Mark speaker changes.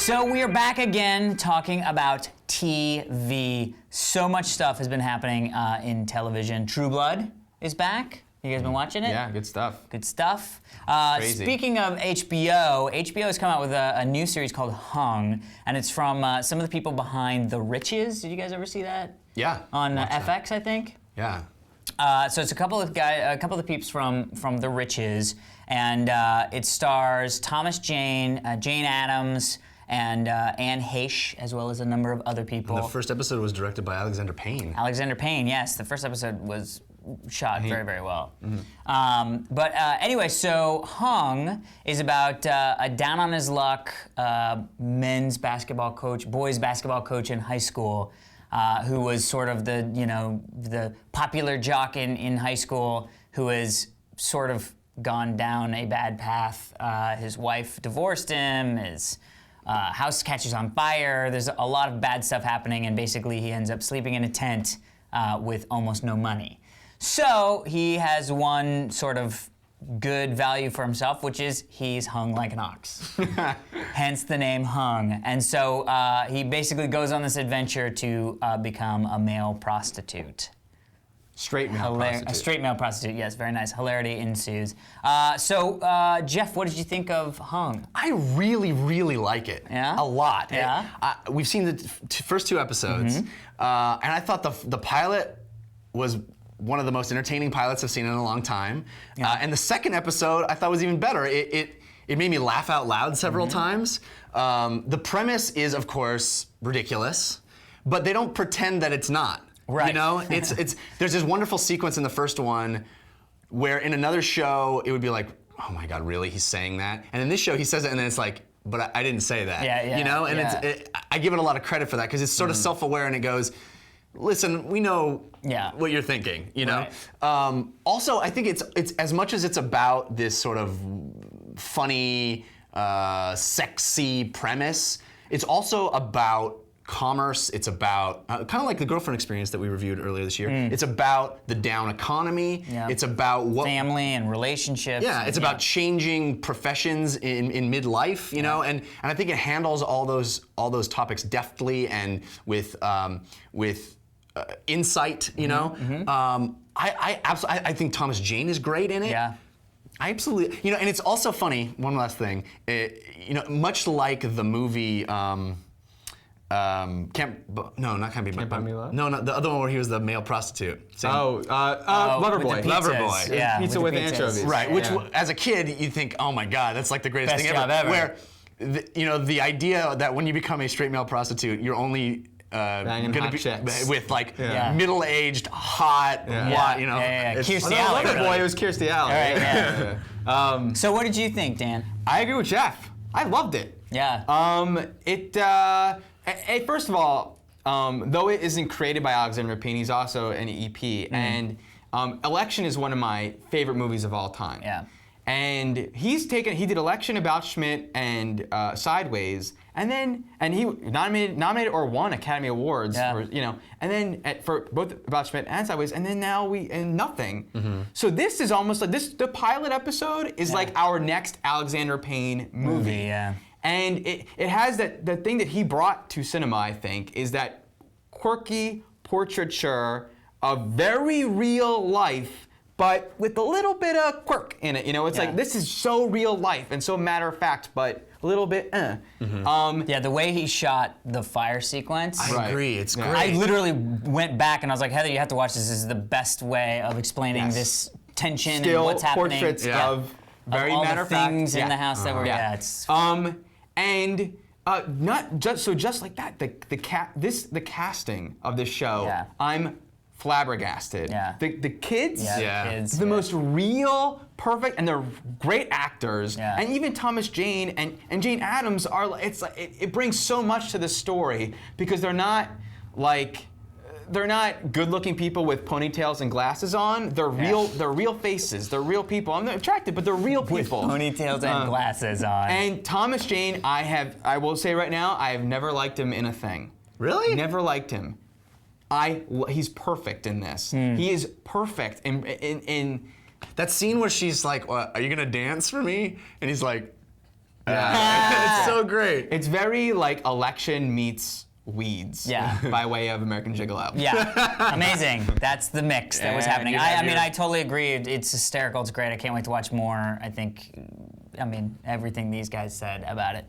Speaker 1: So we are back again talking about TV. So much stuff has been happening in television. True Blood is back. You guys been watching it?
Speaker 2: Yeah, good stuff.
Speaker 1: Good stuff.
Speaker 2: Crazy.
Speaker 1: Speaking of HBO has come out with a new series called Hung, and it's from some of the people behind The Riches. Did you guys ever see that?
Speaker 2: Yeah.
Speaker 1: On FX, I think.
Speaker 2: Yeah.
Speaker 1: So it's a couple of the peeps from The Riches, and it stars Thomas Jane, Jane Addams, and Anne Heche, as well as a number of other people.
Speaker 3: And the first episode was directed by Alexander Payne.
Speaker 1: Alexander Payne, yes. The first episode was shot very, very well. But anyway, so Hung is about a down-on-his-luck men's basketball coach, boys basketball coach in high school, who was sort of the popular jock in high school who has sort of gone down a bad path. His wife divorced him, his house catches on fire, there's a lot of bad stuff happening, and basically he ends up sleeping in a tent with almost no money. So he has one sort of good value for himself, which is he's hung like an ox. Hence the name Hung. And so he basically goes on this adventure to become a male prostitute.
Speaker 2: Straight male prostitute.
Speaker 1: A straight male prostitute, yes, very nice. Hilarity ensues. So Jeff, what did you think of Hung?
Speaker 3: I really, really like it.
Speaker 1: Yeah?
Speaker 3: A lot.
Speaker 1: Yeah?
Speaker 3: We've seen the first two episodes, and I thought the pilot was one of the most entertaining pilots I've seen in a long time.
Speaker 1: Yeah.
Speaker 3: And the second episode I thought was even better. It made me laugh out loud several times. The premise is, of course, ridiculous, but they don't pretend that it's not.
Speaker 1: Right.
Speaker 3: You know, it's there's this wonderful sequence in the first one where in another show it would be like, oh my God, really? He's saying that? And in this show he says it and then it's like, but I didn't say that.
Speaker 1: Yeah, yeah,
Speaker 3: you know, and
Speaker 1: yeah.
Speaker 3: I give it a lot of credit for that because it's sort of self-aware and it goes, listen, we know what you're thinking, you know?
Speaker 1: Right.
Speaker 3: Also, I think it's as much as it's about this sort of funny, sexy premise, it's also about commerce. It's about, kind of like the Girlfriend Experience that we reviewed earlier this year. It's about the down economy.
Speaker 1: Yeah.
Speaker 3: It's about what...
Speaker 1: Family and relationships.
Speaker 3: Yeah, it's about changing professions in midlife, you know, and I think it handles all those topics deftly and with insight, you know. I absolutely, I think Thomas Jane is great in it.
Speaker 1: Yeah.
Speaker 3: I absolutely, you know, and it's also funny. One last thing, you know, much like the movie. Can't Buy Me Love? No, the other one where he was the male prostitute.
Speaker 1: Loverboy.
Speaker 3: Loverboy. Loverboy.
Speaker 1: Yeah,
Speaker 2: Pizza with anchovies.
Speaker 3: Right, which as a kid you think, oh my God, that's like the greatest
Speaker 1: Best
Speaker 3: thing
Speaker 1: job ever.
Speaker 3: Where, you know, the idea that when you become a straight male prostitute, you're only gonna be
Speaker 2: chicks.
Speaker 3: with like middle-aged, hot, you know.
Speaker 1: Kirstie Alley.
Speaker 2: Loverboy, it was Kirstie Alley.
Speaker 1: All right, yeah. So what did you think, Dan?
Speaker 2: I agree with Jeff. I loved it.
Speaker 1: Yeah.
Speaker 2: First of all, though it isn't created by Alexander Payne, he's also an EP, and Election is one of my favorite movies of all time.
Speaker 1: Yeah.
Speaker 2: And he did Election, About Schmidt, and Sideways, and he nominated or won Academy Awards, for, you know, and then for both About Schmidt and Sideways, and then now nothing. So this is almost like the pilot episode is like our next Alexander Payne movie.
Speaker 1: Yeah.
Speaker 2: And it has the thing that he brought to cinema, I think, is that quirky portraiture of very real life, but with a little bit of quirk in it. You know, it's like, this is so real life and so matter of fact, but a little bit,
Speaker 1: Yeah, the way he shot the fire sequence.
Speaker 3: I agree, it's great.
Speaker 1: I literally went back and I was like, Heather, you have to watch this. This is the best way of explaining this tension and what's happening.
Speaker 2: Portraits of very
Speaker 1: all
Speaker 2: matter
Speaker 1: the
Speaker 2: of fact
Speaker 1: things in the house that were, it's...
Speaker 2: And just like that, the casting of this show, I'm flabbergasted.
Speaker 1: Yeah.
Speaker 2: The kids,
Speaker 1: kids,
Speaker 2: the most real, perfect, and they're great actors.
Speaker 1: Yeah.
Speaker 2: And even Thomas Jane and Jane Addams are. It's like it brings so much to the story because they're not like. They're not good-looking people with ponytails and glasses on. They're real. They're real faces. They're real people. I'm not attracted, but they're real people.
Speaker 1: With ponytails and glasses on.
Speaker 2: And Thomas Jane, I will say right now, I have never liked him in a thing.
Speaker 3: Really?
Speaker 2: Never liked him. He's perfect in this. He is perfect in
Speaker 3: that scene where she's like, "Are you gonna dance for me?" And he's like, It's so great.
Speaker 2: It's very like election meets weeds.
Speaker 1: Yeah.
Speaker 2: By way of American Gigolo.
Speaker 1: Yeah, amazing. That's the mix that was
Speaker 2: And
Speaker 1: happening.
Speaker 2: you have
Speaker 1: I mean,
Speaker 2: your-
Speaker 1: I totally agree. It's hysterical. It's great. I can't wait to watch more. I think, everything these guys said about it.